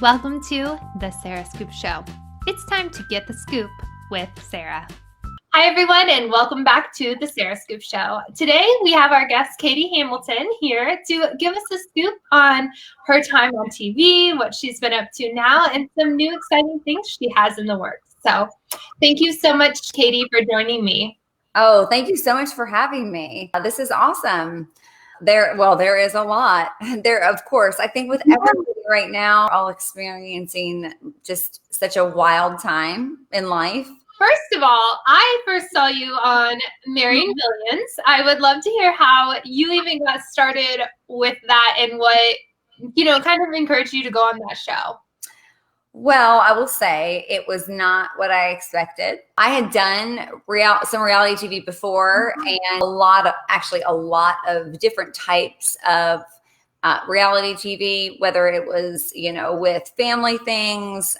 Welcome to The Sarah Scoop Show. It's time to get the scoop with Sarah. Hi, everyone, and welcome back to The Sarah Scoop Show. Today, we have our guest, Katie Hamilton, here to give us a scoop on her time on TV, what she's been up to now, and some new exciting things she has in the works. So thank you so much, Katie, for joining me. Oh, thank you so much for having me. This is awesome. There is a lot there, of course. I think with everybody right now, all experiencing just such a wild time in life. First of all, I first saw you on Marrying Millions. I would love to hear how you even got started with that and what, kind of encouraged you to go on that show. Well, I will say it was not what I expected. I had done some reality TV before, and a lot of different types of reality TV, whether it was, with family things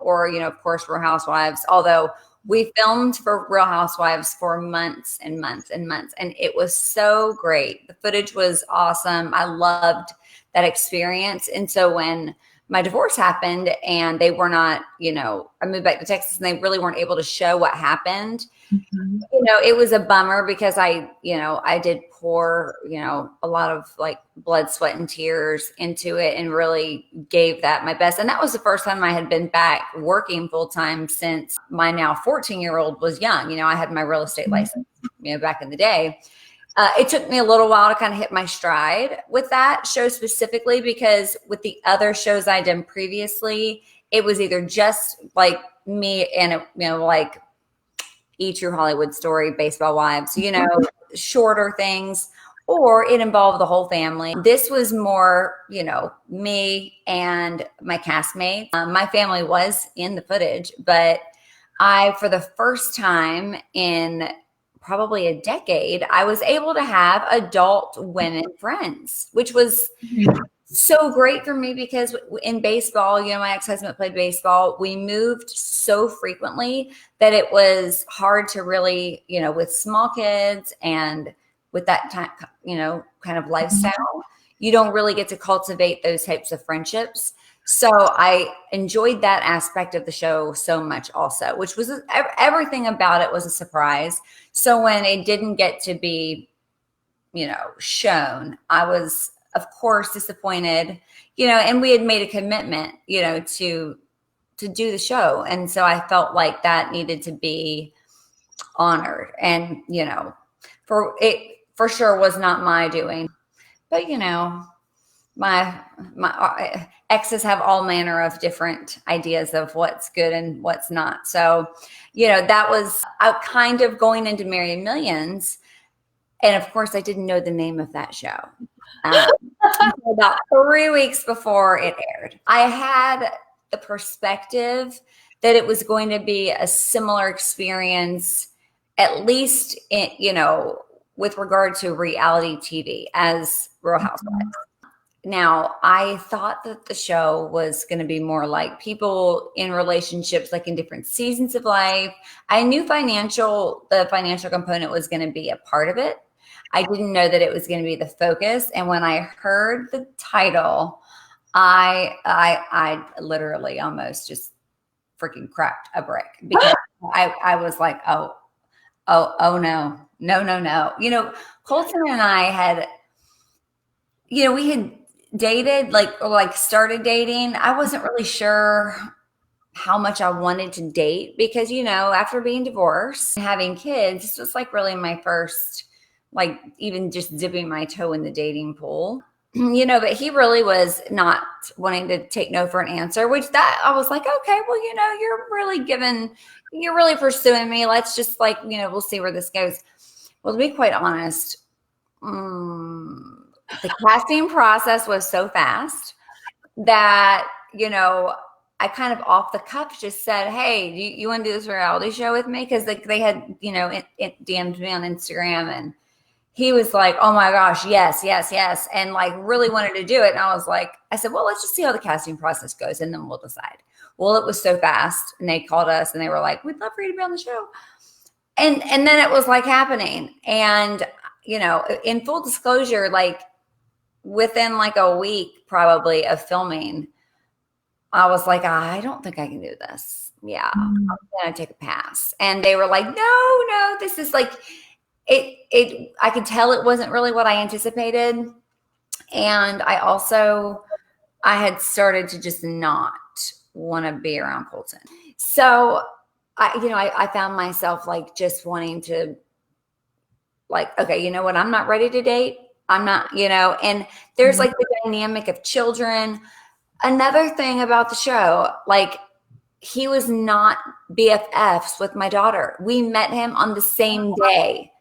or, of course, Real Housewives, although we filmed for Real Housewives for months and months and months, and it was so great. The footage was awesome. I loved that experience. And so when my divorce happened and they were not, I moved back to Texas and they really weren't able to show what happened. Mm-hmm. It was a bummer because I did pour, a lot of like blood, sweat, and tears into it and really gave that my best. And that was the first time I had been back working full time since my now 14-year-old was young. I had my real estate license, back in the day. It took me a little while to kind of hit my stride with that show specifically, because with the other shows I'd done previously, it was either just like me and, like Eat Your Hollywood Story, Baseball Wives, shorter things, or it involved the whole family. This was more, me and my castmates. My family was in the footage, but for the first time in probably a decade, I was able to have adult women friends, which was so great for me because in baseball, my ex-husband played baseball. We moved so frequently that it was hard to really, with small kids and with that time, kind of lifestyle, you don't really get to cultivate those types of friendships. So I enjoyed that aspect of the show so much also, which was everything about it was a surprise. So when it didn't get to be, shown, I was, of course, disappointed, and we had made a commitment, to do the show. And so I felt like that needed to be honored, and, for sure was not my doing, but, my exes have all manner of different ideas of what's good and what's not. So, that was kind of going into Marrying Millions. And of course, I didn't know the name of that show. About 3 weeks before it aired, I had the perspective that it was going to be a similar experience, at least, with regard to reality TV as Real Housewives. Now, I thought that the show was going to be more like people in relationships, like in different seasons of life. I knew the financial component was going to be a part of it. I didn't know that it was going to be the focus. And when I heard the title, I literally almost just freaking cracked a brick, because I was like, oh no. Colton and I had, we had dated, like started dating. I wasn't really sure how much I wanted to date because, after being divorced and having kids, this was like really my first, like even just dipping my toe in the dating pool, but he really was not wanting to take no for an answer, which that I was like, okay, well, you're really pursuing me. Let's just we'll see where this goes. Well, to be quite honest, the casting process was so fast that, I kind of off the cuff just said, hey, you want to do this reality show with me? Because they had, it DM'd me on Instagram, and he was like, oh my gosh, yes. And really wanted to do it. And I said, well, let's just see how the casting process goes and then we'll decide. Well, it was so fast, and they called us and they were like, we'd love for you to be on the show. And then it was happening. And, in full disclosure, within a week probably of filming, I was like, I don't think I can do this. Yeah, I'm gonna take a pass. And they were like, no, this is like I could tell it wasn't really what I anticipated. And I had started to just not want to be around Colton. So I found myself like just wanting to like, okay, you know what? I'm not ready to date. I'm not, and there's like the dynamic of children. Another thing about the show, like he was not BFFs with my daughter. We met him on the same day.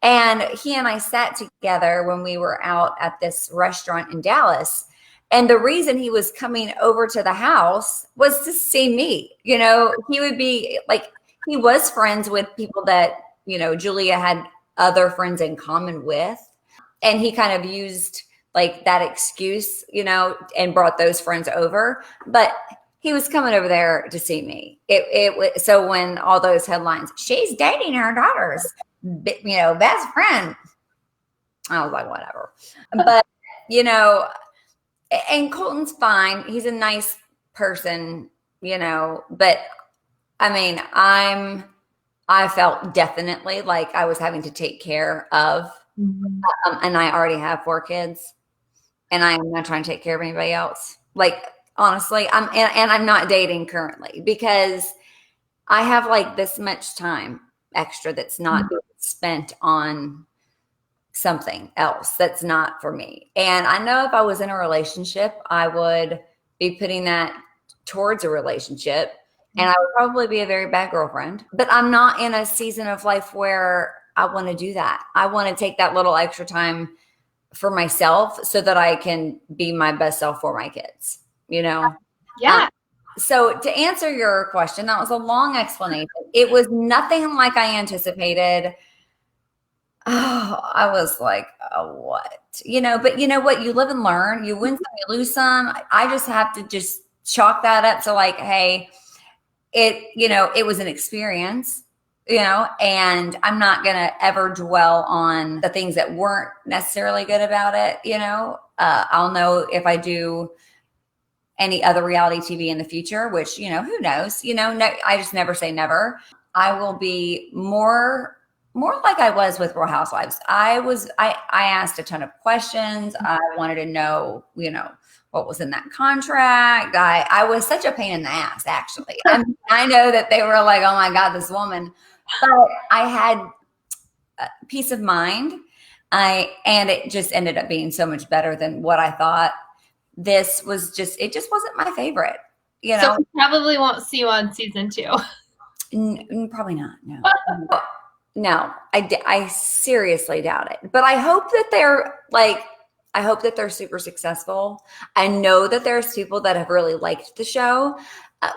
And he and I sat together when we were out at this restaurant in Dallas. And the reason he was coming over to the house was to see me. He would be like, he was friends with people that, Julia had other friends in common with. And he kind of used like that excuse, and brought those friends over. But he was coming over there to see me. So when all those headlines, she's dating her daughter's, best friend, I was like, whatever. But, and Colton's fine. He's a nice person, but I mean, I felt definitely like I was having to take care of, and I already have 4 kids, and I am not trying to take care of anybody else. Like, honestly, I'm not dating currently because I have like this much time extra that's not spent on something else that's not for me. And I know if I was in a relationship, I would be putting that towards a relationship, and I would probably be a very bad girlfriend. But I'm not in a season of life where I want to do that. I want to take that little extra time for myself so that I can be my best self for my kids, Yeah. So to answer your question, that was a long explanation. It was nothing like I anticipated. Oh, I was like, oh, what? But you know what? You live and learn. You win some, you lose some. I just have to just chalk that up to like, hey, it was an experience, and I'm not going to ever dwell on the things that weren't necessarily good about it. I'll know if I do any other reality TV in the future, which, who knows, no, I just never say never. I will be more like I was with Real Housewives. I asked a ton of questions. I wanted to know, what was in that contract. I was such a pain in the ass, actually. I know that they were like, oh my God, this woman, but I had peace of mind. And it just ended up being so much better than what I thought. It just wasn't my favorite, So we probably won't see you on season 2. Probably not. No. No, I seriously doubt it. But I hope that they're super successful. I know that there's people that have really liked the show.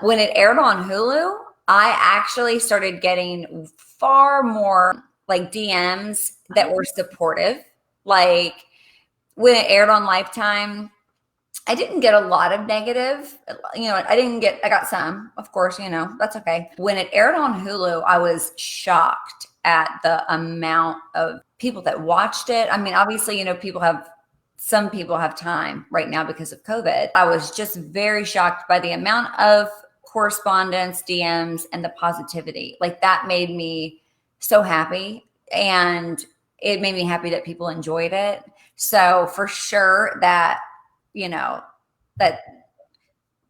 When it aired on Hulu, I actually started getting far more like DMs that were supportive. Like when it aired on Lifetime, I didn't get a lot of negative, I got some, of course, that's okay. When it aired on Hulu, I was shocked at the amount of people that watched it. I mean, obviously, some people have time right now because of COVID. I was just very shocked by the amount of correspondence, DMs, and the positivity. Like that made me so happy, and it made me happy that people enjoyed it. So for sure that that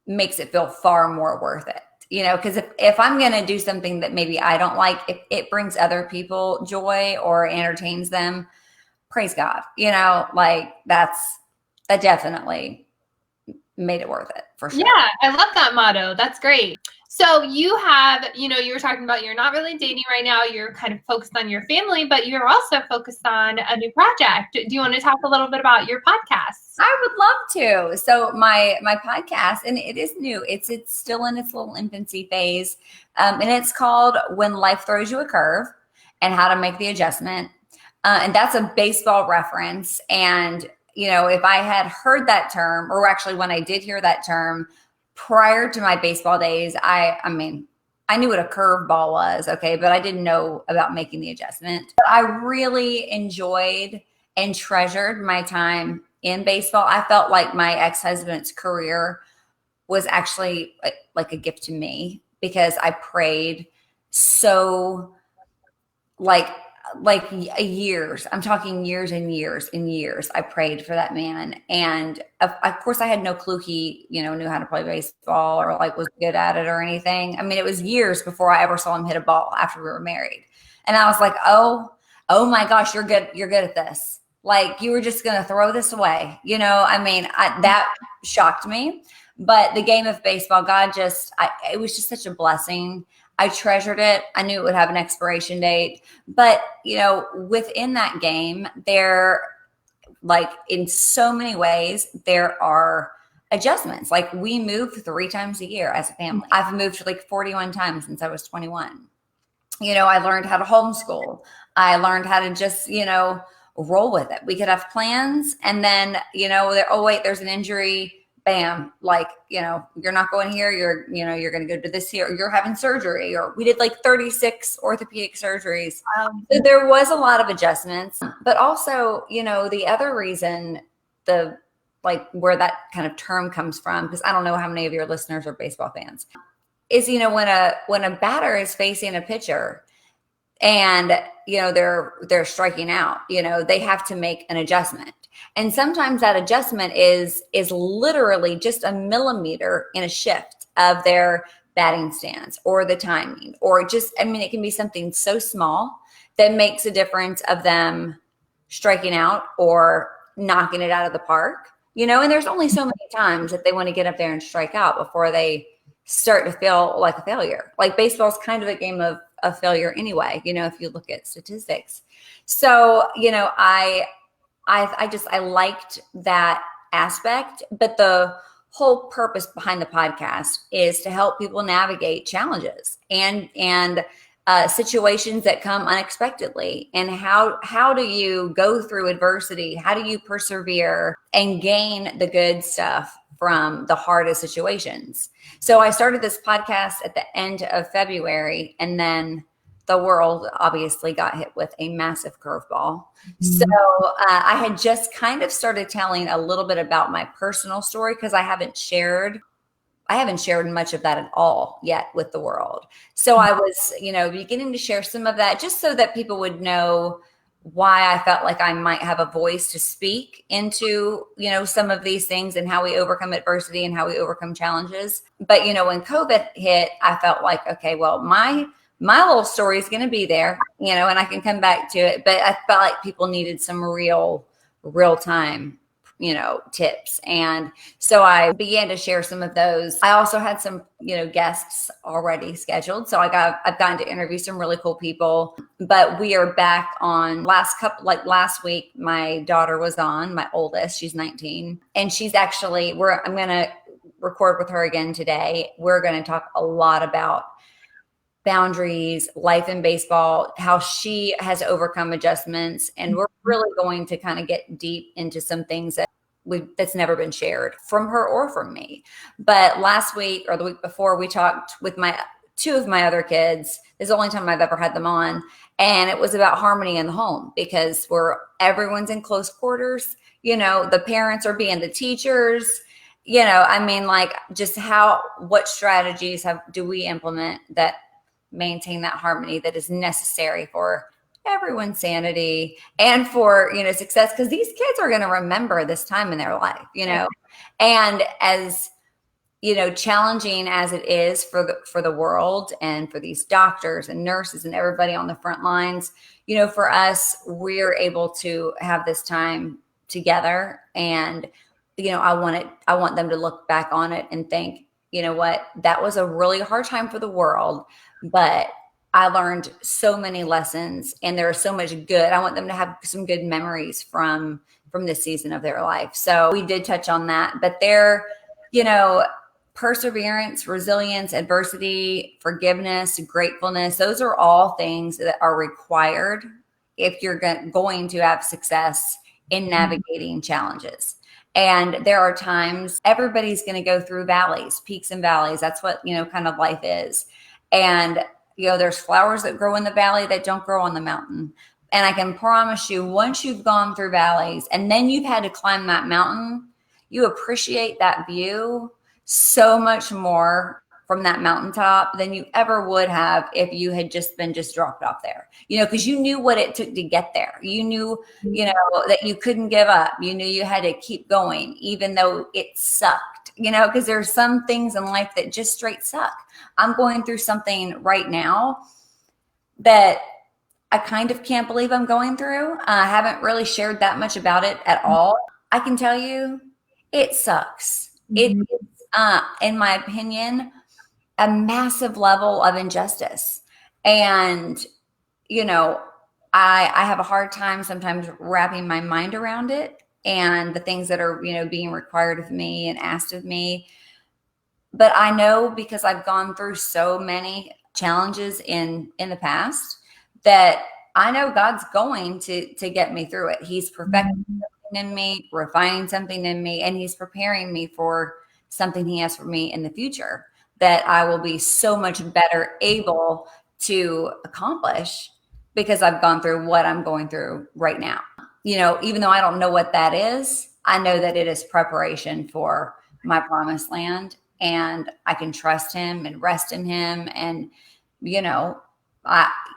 makes it feel far more worth it, because if I'm going to do something that maybe I don't like, if it brings other people joy or entertains them, praise God, like that definitely made it worth it for sure. Yeah, I love that motto. That's great. So you have, you were talking about you're not really dating right now. You're kind of focused on your family, but you're also focused on a new project. Do you want to talk a little bit about your podcast? I would love to. So my podcast, and it is new. It's still in its little infancy phase, and it's called When Life Throws You a Curve and How to Make the Adjustment. And that's a baseball reference. And if I had heard that term, or actually when I did hear that term prior to my baseball days, I knew what a curveball was, okay, but I didn't know about making the adjustment. But I really enjoyed and treasured my time in baseball. I felt like my ex-husband's career was actually like a gift to me, because I prayed so like years. I'm talking years and years and years. I prayed for that man. And of course I had no clue he, knew how to play baseball or like was good at it or anything. I mean, it was years before I ever saw him hit a ball after we were married. And I was like, oh my gosh, you're good. You're good at this. Like, you were just going to throw this away. I mean, that shocked me. But the game of baseball, it was just such a blessing. I treasured it. I knew it would have an expiration date. But, within that game, like, in so many ways, there are adjustments. Like, we move 3 times a year as a family. I've moved like 41 times since I was 21. I learned how to homeschool. I learned how to just, roll with it. We could have plans, and then, oh wait, there's an injury. Bam, like, you're not going here. You're going to go to this here. Or you're having surgery, or we did like 36 orthopedic surgeries. So there was a lot of adjustments, but also, the other reason, where that kind of term comes from, because I don't know how many of your listeners are baseball fans, is, when a batter is facing a pitcher and, they're striking out, they have to make an adjustment. And sometimes that adjustment is literally just a millimeter in a shift of their batting stance or the timing, or it can be something so small that makes a difference of them striking out or knocking it out of the park, and there's only so many times that they want to get up there and strike out before they start to feel like a failure. Like, baseball is kind of a game of failure anyway, if you look at statistics. So, I liked that aspect, but the whole purpose behind the podcast is to help people navigate challenges and situations that come unexpectedly. And how do you go through adversity? How do you persevere and gain the good stuff from the hardest situations? So I started this podcast at the end of February, and then the world obviously got hit with a massive curveball. Mm-hmm. So I had just kind of started telling a little bit about my personal story, because I haven't shared much of that at all yet with the world. So I was, beginning to share some of that, just so that people would know why I felt like I might have a voice to speak into, some of these things and how we overcome adversity and how we overcome challenges. But, when COVID hit, I felt like, okay, well, my little story is going to be there, and I can come back to it. But I felt like people needed some real time, tips. And so I began to share some of those. I also had some, guests already scheduled. So I've gotten to interview some really cool people, but we are back on last week, my daughter was on, my oldest, she's 19, and she's actually, I'm going to record with her again today. We're going to talk a lot about boundaries, life in baseball, how she has overcome adjustments. And we're really going to kind of get deep into some things that's never been shared from her or from me. But last week or the week before, we talked with two of my other kids. This is the only time I've ever had them on. And it was about harmony in the home, because everyone's in close quarters. The parents are being the teachers. Just what strategies do we implement that maintain that harmony that is necessary for everyone's sanity and for, success, because these kids are going to remember this time in their life, and as, challenging as it is for the world and for these doctors and nurses and everybody on the front lines, for us, we're able to have this time together. And, I want them to look back on it and think, what, that was a really hard time for the world, but I learned so many lessons, and there is so much good. I want them to have some good memories from this season of their life. So we did touch on that, but perseverance, resilience, adversity, forgiveness, gratefulness, those are all things that are required if you're going to have success in navigating challenges. And there are times everybody's going to go through valleys, peaks and valleys. That's what, kind of life is. And, there's flowers that grow in the valley that don't grow on the mountain. And I can promise you, once you've gone through valleys and then you've had to climb that mountain, you appreciate that view so much more from that mountaintop than you ever would have if you had just been dropped off there, because you knew what it took to get there. You knew, that you couldn't give up. You knew you had to keep going, even though it sucked, because there's some things in life that just straight suck. I'm going through something right now that I kind of can't believe I'm going through. I haven't really shared that much about it at all. I can tell you it sucks. It is, in my opinion, a massive level of injustice. And, I have a hard time sometimes wrapping my mind around it and the things that are, being required of me and asked of me. But I know, because I've gone through so many challenges in the past, that I know God's going to get me through it. He's perfecting something in me, refining something in me, and he's preparing me for something he has for me in the future that I will be so much better able to accomplish because I've gone through what I'm going through right now. Even though I don't know what that is, I know that it is preparation for my promised land, and I can trust him and rest in him. And,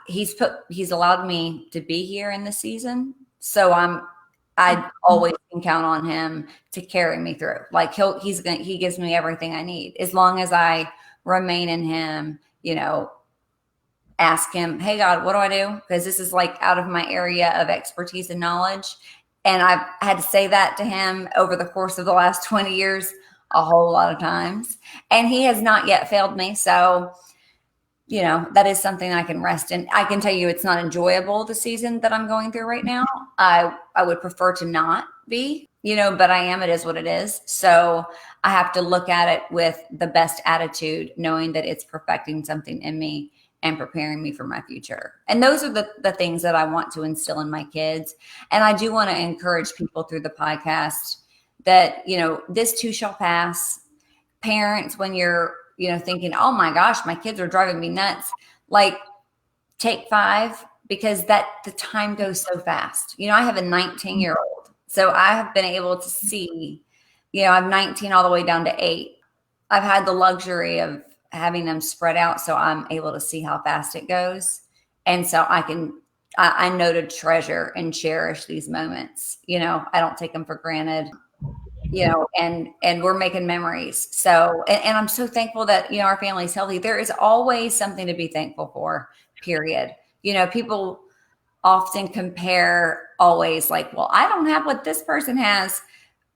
he's allowed me to be here in this season. So I always can count on him to carry me through. Like he gives me everything I need as long as I remain in him, ask him, hey God, what do I do? Because this is like out of my area of expertise and knowledge. And I've had to say that to him over the course of the last 20 years, a whole lot of times. And he has not yet failed me. So, that is something I can rest in. I can tell you it's not enjoyable, the season that I'm going through right now. I would prefer to not be, but I am. It is what it is. So I have to look at it with the best attitude, knowing that it's perfecting something in me and preparing me for my future. And those are the things that I want to instill in my kids. And I do want to encourage people through the podcast that, this too shall pass. Parents, when you're, thinking, oh my gosh, my kids are driving me nuts, like take 5, because the time goes so fast. I have a 19-year-old. So I have been able to see, I'm 19 all the way down to 8. I've had the luxury of having them spread out, so I'm able to see how fast it goes. And so I know to treasure and cherish these moments. I don't take them for granted, and we're making memories. So, and I'm so thankful that, our family's healthy. There is always something to be thankful for, period. People often compare always like, well, I don't have what this person has,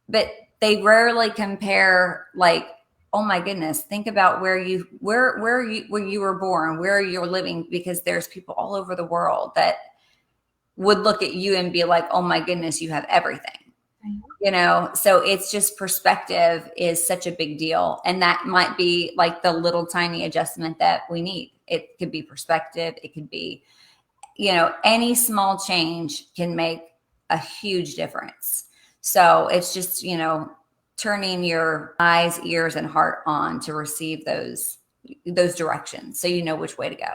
but they rarely compare like, oh my goodness, think about where you were born, where you're living, because there's people all over the world that would look at you and be like, oh my goodness, you have everything. So it's just, perspective is such a big deal. And that might be like the little tiny adjustment that we need. It could be perspective. It could be, any small change can make a huge difference. So it's just, turning your eyes, ears, and heart on to receive those directions, so you know which way to go.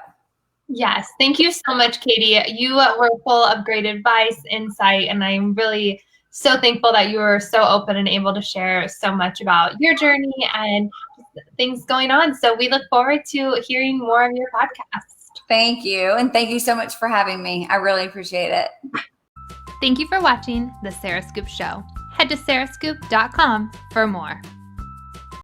Yes. Thank you so much, Katie. You were full of great advice, insight, and I'm really so thankful that you were so open and able to share so much about your journey and things going on. So we look forward to hearing more of your podcast. Thank you. And thank you so much for having me. I really appreciate it. Thank you for watching The Sarah Scoop Show. Head to sarahscoop.com for more.